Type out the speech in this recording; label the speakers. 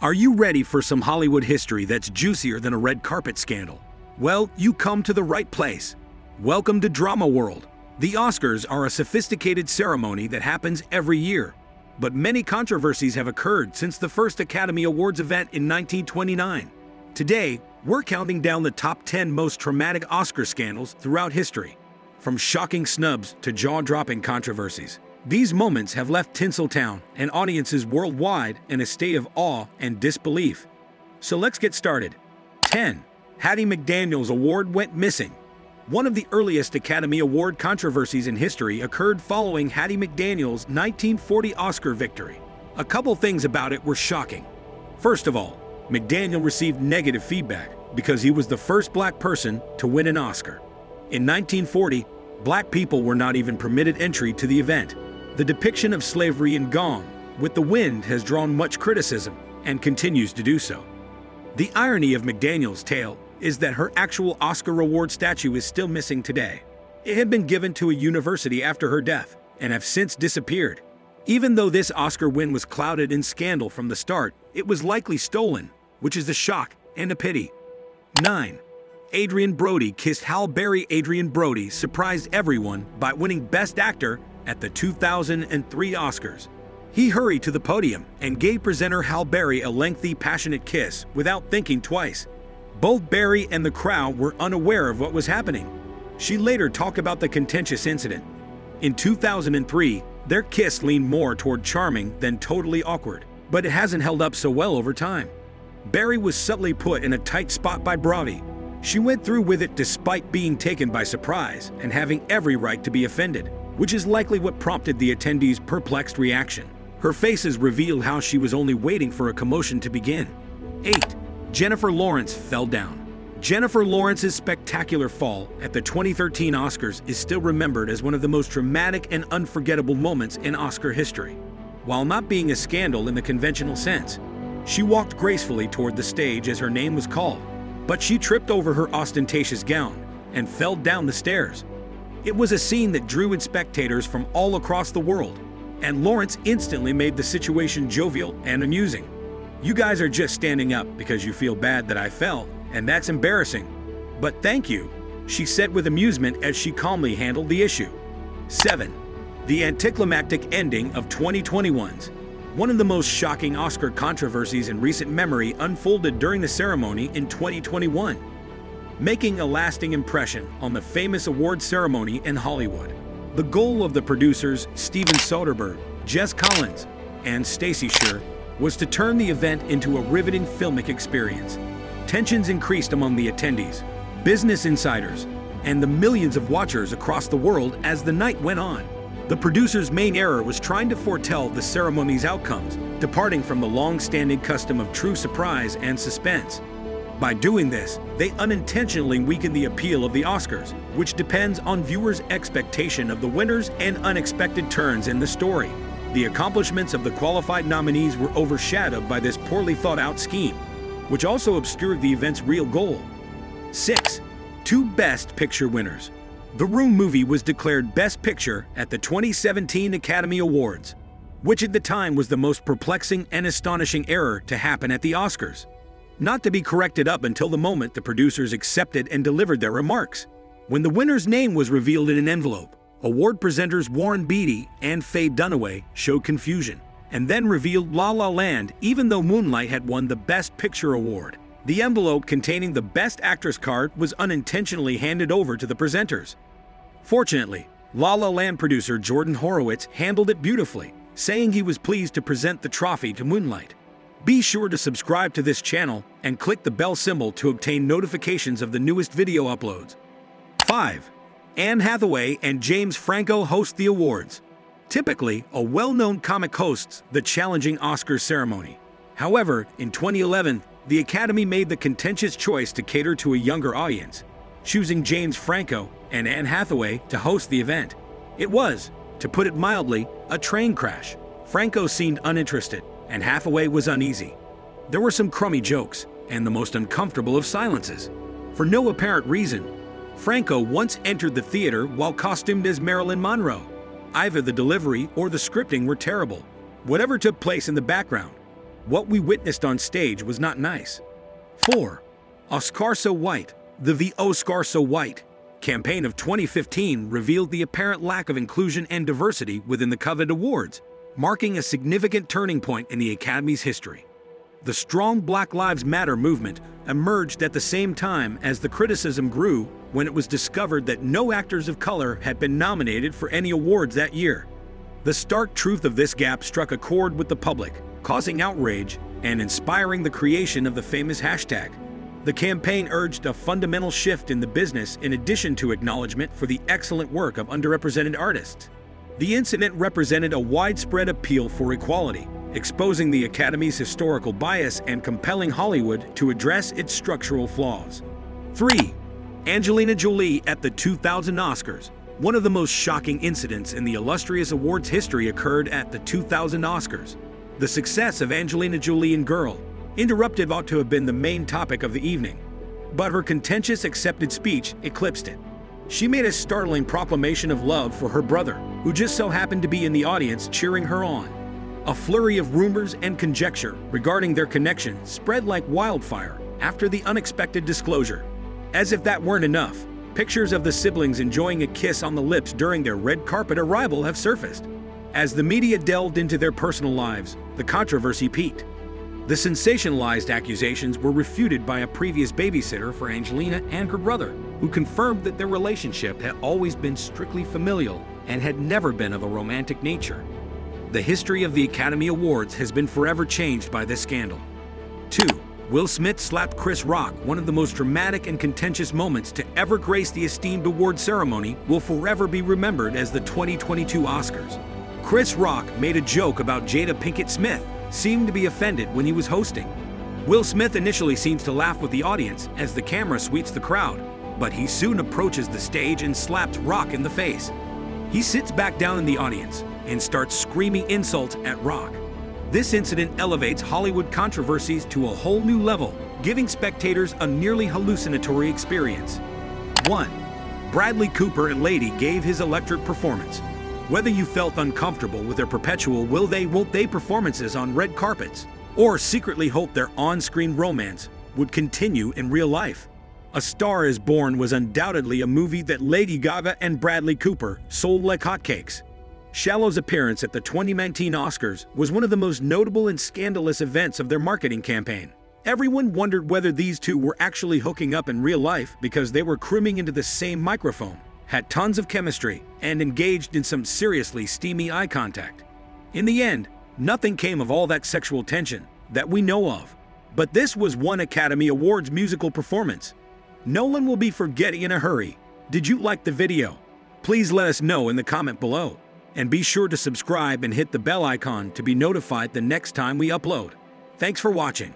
Speaker 1: Are you ready for some Hollywood history that's juicier than a red carpet scandal? Well, you come to the right place. Welcome to Drama World. The Oscars are a sophisticated ceremony that happens every year, but many controversies have occurred since the first Academy Awards event in 1929. Today, we're counting down the top 10 most traumatic Oscar scandals throughout history. From shocking snubs to jaw-dropping controversies, these moments have left Tinseltown and audiences worldwide in a state of awe and disbelief. So let's get started. 10. Hattie McDaniel's award went missing. One of the earliest Academy Award controversies in history occurred following Hattie McDaniel's 1940 Oscar victory. A couple things about it were shocking. First of all, McDaniel received negative feedback because he was the first black person to win an Oscar. In 1940, black people were not even permitted entry to the event. The depiction of slavery in Gone with the Wind has drawn much criticism and continues to do so. The irony of McDaniel's tale is that her actual Oscar award statue is still missing today. It had been given to a university after her death and have since disappeared. Even though this Oscar win was clouded in scandal from the start, it was likely stolen, which is a shock and a pity. 9. Adrien Brody kissed Halle Berry. Adrien Brody surprised everyone by winning Best Actor at the 2003 Oscars. He hurried to the podium and gave presenter Halle Berry a lengthy, passionate kiss without thinking twice. Both Berry and the crowd were unaware of what was happening. She later talked about the contentious incident. In 2003, their kiss leaned more toward charming than totally awkward, but it hasn't held up so well over time. Berry was subtly put in a tight spot by Brody. She went through with it despite being taken by surprise and having every right to be offended, which is likely what prompted the attendees' perplexed reaction. Her faces revealed how she was only waiting for a commotion to begin. 8. Jennifer Lawrence fell down. Jennifer Lawrence's spectacular fall at the 2013 Oscars is still remembered as one of the most dramatic and unforgettable moments in Oscar history. While not being a scandal in the conventional sense, she walked gracefully toward the stage as her name was called, but she tripped over her ostentatious gown and fell down the stairs. It was a scene that drew in spectators from all across the world, and Lawrence instantly made the situation jovial and amusing. "You guys are just standing up because you feel bad that I fell, and that's embarrassing. But thank you," she said with amusement as she calmly handled the issue. 7. The anticlimactic ending of 2021's. One of the most shocking Oscar controversies in recent memory unfolded during the ceremony in 2021, making a lasting impression on the famous award ceremony in Hollywood. The goal of the producers Steven Soderbergh, Jess Collins, and Stacey Sher was to turn the event into a riveting filmic experience. Tensions increased among the attendees, business insiders, and the millions of watchers across the world as the night went on. The producers' main error was trying to foretell the ceremony's outcomes, departing from the long-standing custom of true surprise and suspense. By doing this, they unintentionally weakened the appeal of the Oscars, which depends on viewers' expectation of the winners and unexpected turns in the story. The accomplishments of the qualified nominees were overshadowed by this poorly thought-out scheme, which also obscured the event's real goal. 6. Two Best Picture winners. The Room movie was declared Best Picture at the 2017 Academy Awards, which at the time was the most perplexing and astonishing error to happen at the Oscars, not to be corrected up until the moment the producers accepted and delivered their remarks. When the winner's name was revealed in an envelope, award presenters Warren Beatty and Faye Dunaway showed confusion, and then revealed La La Land even though Moonlight had won the Best Picture award. The envelope containing the Best Actress card was unintentionally handed over to the presenters. Fortunately, La La Land producer Jordan Horowitz handled it beautifully, saying he was pleased to present the trophy to Moonlight. Be sure to subscribe to this channel and click the bell symbol to obtain notifications of the newest video uploads. 5. Anne Hathaway and James Franco host the awards. Typically, a well-known comic hosts the challenging Oscars ceremony. However, in 2011, the Academy made the contentious choice to cater to a younger audience, choosing James Franco and Anne Hathaway to host the event. It was, to put it mildly, a train crash. Franco seemed uninterested, and Hathaway was uneasy. There were some crummy jokes, and the most uncomfortable of silences. For no apparent reason, Franco once entered the theater while costumed as Marilyn Monroe. Either the delivery or the scripting were terrible. Whatever took place in the background, What we witnessed on stage was not nice. 4. Oscar So White. The Oscar So White campaign of 2015 revealed the apparent lack of inclusion and diversity within the coveted awards, marking a significant turning point in the Academy's history. The strong Black Lives Matter movement emerged at the same time as the criticism grew when it was discovered that no actors of color had been nominated for any awards that year. The stark truth of this gap struck a chord with the public, causing outrage and inspiring the creation of the famous hashtag. The campaign urged a fundamental shift in the business in addition to acknowledgement for the excellent work of underrepresented artists. The incident represented a widespread appeal for equality, exposing the Academy's historical bias and compelling Hollywood to address its structural flaws. 3. Angelina Jolie at the 2000 Oscars. One of the most shocking incidents in the illustrious awards history occurred at the 2000 Oscars. The success of Angelina Jolie in Girl, Interrupted ought to have been the main topic of the evening, but her contentious accepted speech eclipsed it. She made a startling proclamation of love for her brother, who just so happened to be in the audience cheering her on. A flurry of rumors and conjecture regarding their connection spread like wildfire after the unexpected disclosure. As if that weren't enough, pictures of the siblings enjoying a kiss on the lips during their red carpet arrival have surfaced. As the media delved into their personal lives, the controversy peaked. The sensationalized accusations were refuted by a previous babysitter for Angelina and her brother, who confirmed that their relationship had always been strictly familial and had never been of a romantic nature. The history of the Academy Awards has been forever changed by this scandal. 2. Will Smith slapped Chris Rock. One of the most dramatic and contentious moments to ever grace the esteemed award ceremony will forever be remembered as the 2022 Oscars. Chris Rock made a joke about Jada Pinkett Smith, seemed to be offended when he was hosting. Will Smith initially seems to laugh with the audience as the camera sweeps the crowd, but he soon approaches the stage and slaps Rock in the face. He sits back down in the audience and starts screaming insults at Rock. This incident elevates Hollywood controversies to a whole new level, giving spectators a nearly hallucinatory experience. 1. Bradley Cooper and Lady gave his electric performance. Whether you felt uncomfortable with their perpetual will they won't they performances on red carpets, or secretly hoped their on-screen romance would continue in real life, A Star Is Born was undoubtedly a movie that Lady Gaga and Bradley Cooper sold like hotcakes. Shallow's appearance at the 2019 Oscars was one of the most notable and scandalous events of their marketing campaign. Everyone wondered whether these two were actually hooking up in real life because they were crooning into the same microphone, had tons of chemistry, and engaged in some seriously steamy eye contact. In the end, nothing came of all that sexual tension that we know of. But this was one Academy Awards musical performance. No one will be forgetting in a hurry. Did you like the video? Please let us know in the comment below. And be sure to subscribe and hit the bell icon to be notified the next time we upload. Thanks for watching.